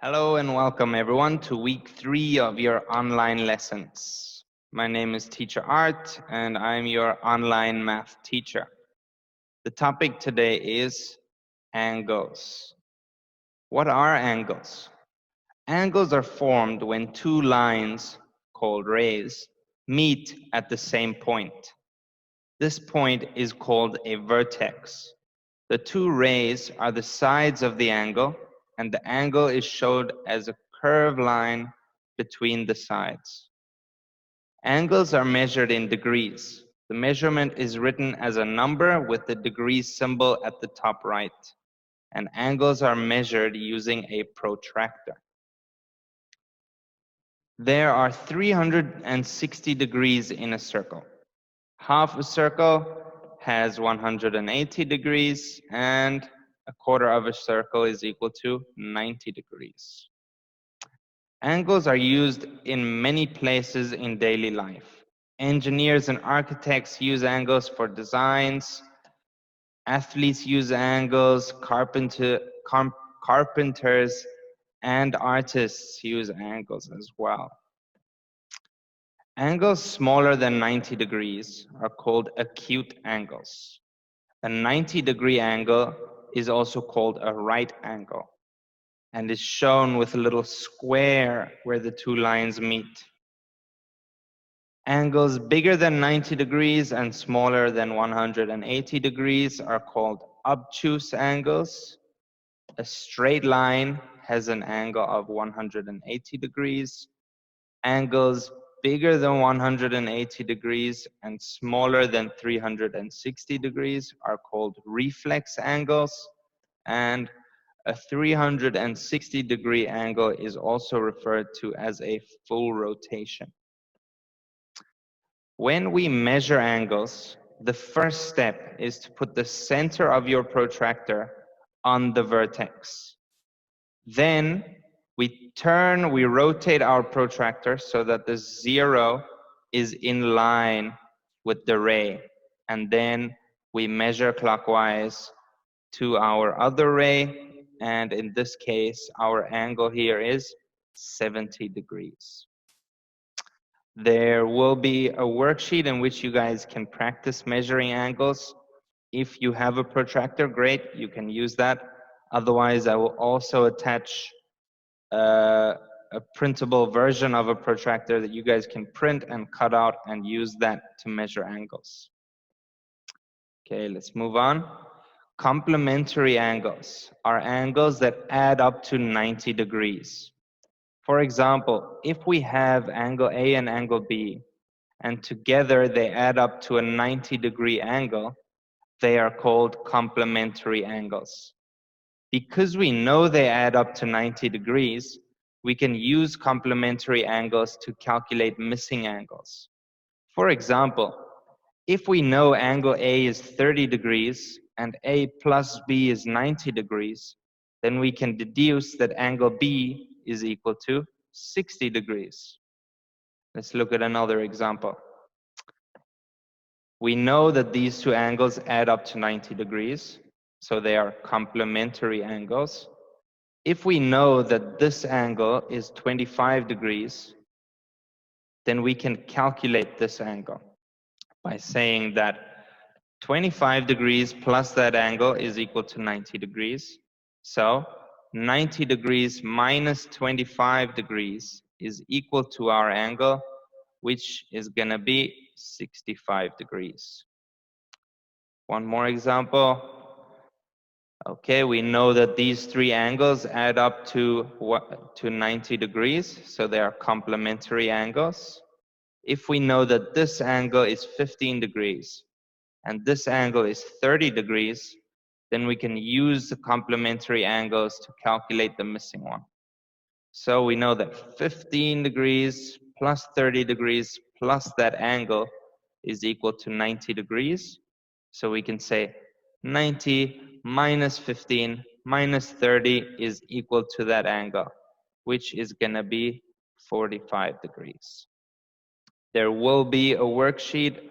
Hello and welcome everyone to week 3 of your online lessons. My name is Teacher Art and I'm your online math teacher. The topic today is angles. What are angles? Angles are formed when two lines, called rays, meet at the same point. This point is called a vertex. The two rays are the sides of the angle, and the angle is showed as a curved line between the sides. Angles are measured in degrees. The measurement is written as a number with the degree symbol at the top right, and angles are measured using a protractor. There are 360 degrees in a circle. Half a circle has 180 degrees, and a quarter of a circle is equal to 90 degrees. Angles are used in many places in daily life. Engineers and architects use angles for designs. Athletes use angles. Carpenters and artists use angles as well. Angles smaller than 90 degrees are called acute angles. A 90-degree angle is also called a right angle and is shown with a little square where the two lines meet. Angles bigger than 90 degrees and smaller than 180 degrees are called obtuse angles. A straight line has an angle of 180 degrees. Angles bigger than 180 degrees and smaller than 360 degrees are called reflex angles, and a 360-degree angle is also referred to as a full rotation. When we measure angles, the first step is to put the center of your protractor on the vertex. Then we rotate our protractor so that the zero is in line with the ray. And then we measure clockwise to our other ray. And in this case, our angle here is 70 degrees. There will be a worksheet in which you guys can practice measuring angles. If you have a protractor, great, you can use that. Otherwise, I will also attach a printable version of a protractor that you guys can print and cut out and use that to measure angles. Okay, let's move on. Complementary angles are angles that add up to 90 degrees. For example, if we have angle A and angle B, and together they add up to a 90-degree angle, they are called complementary angles. Because we know they add up to 90 degrees, we can use complementary angles to calculate missing angles. For example, if we know angle A is 30 degrees and A plus B is 90 degrees, then we can deduce that angle B is equal to 60 degrees. Let's look at another example. We know that these two angles add up to 90 degrees, so they are complementary angles. If we know that this angle is 25 degrees, then we can calculate this angle by saying that 25 degrees plus that angle is equal to 90 degrees. So 90 degrees minus 25 degrees is equal to our angle, which is going to be 65 degrees. One more example. Okay, we know that these three angles add up to 90 degrees, so they are complementary angles. If we know that this angle is 15 degrees and this angle is 30 degrees, then we can use the complementary angles to calculate the missing one. So we know that 15 degrees plus 30 degrees plus that angle is equal to 90 degrees. So we can say 90 minus 15 minus 30 is equal to that angle, which is going to be 45 degrees. There will be a worksheet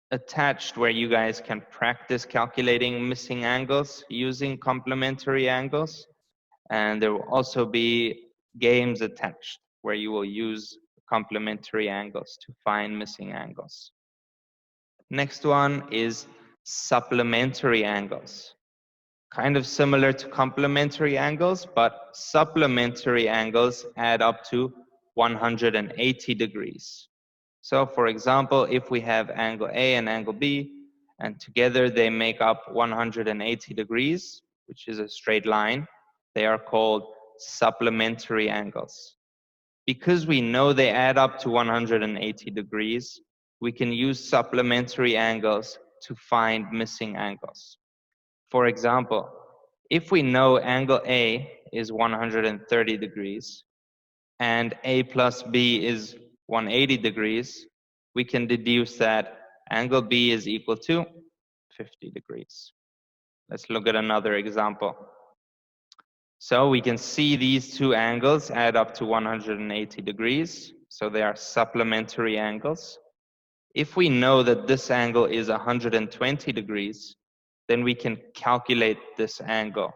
attached where you guys can practice calculating missing angles using complementary angles. And there will also be games attached where you will use complementary angles to find missing angles. Next one is supplementary angles. Kind of similar to complementary angles, but supplementary angles add up to 180 degrees. So for example, if we have angle A and angle B, and together they make up 180 degrees, which is a straight line, they are called supplementary angles. Because we know they add up to 180 degrees, we can use supplementary angles to find missing angles. For example, if we know angle A is 130 degrees and A plus B is 180 degrees, we can deduce that angle B is equal to 50 degrees. Let's look at another example. So we can see these two angles add up to 180 degrees, so they are supplementary angles. If we know that this angle is 120 degrees, then we can calculate this angle.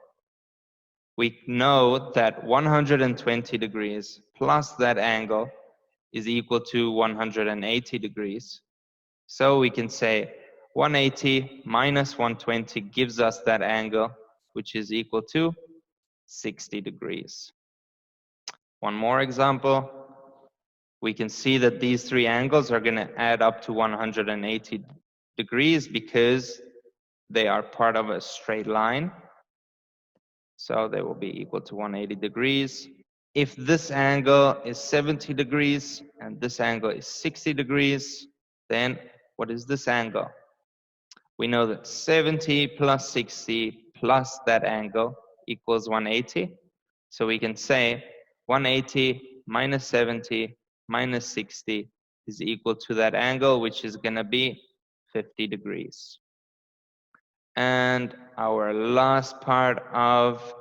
We know that 120 degrees plus that angle is equal to 180 degrees. So we can say 180 minus 120 gives us that angle, which is equal to 60 degrees. One more example. We can see that these three angles are going to add up to 180 degrees because they are part of a straight line. So they will be equal to 180 degrees. If this angle is 70 degrees and this angle is 60 degrees, then what is this angle? We know that 70 plus 60 plus that angle equals 180. So we can say 180 minus 70 minus 60 is equal to that angle, which is going to be 50 degrees. And our last part of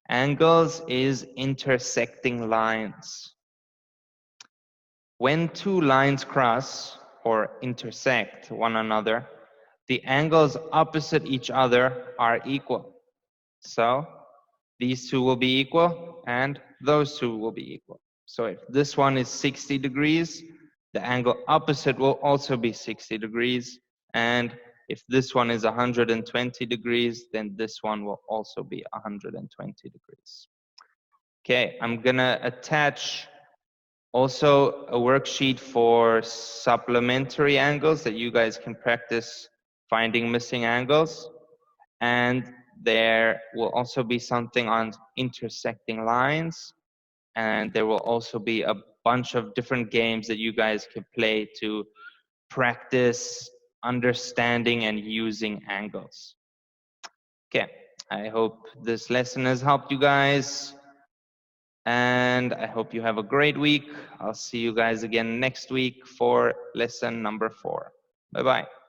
angles is intersecting lines. When two lines cross or intersect one another, the angles opposite each other are equal. So these two will be equal and those two will be equal. So if this one is 60 degrees, the angle opposite will also be 60 degrees. And if this one is 120 degrees, then this one will also be 120 degrees. Okay, I'm gonna attach also a worksheet for supplementary angles that you guys can practice finding missing angles. And there will also be something on intersecting lines. And there will also be a bunch of different games that you guys can play to practice understanding and using angles. Okay, I hope this lesson has helped you guys. And I hope you have a great week. I'll see you guys again next week for lesson number 4. Bye-bye.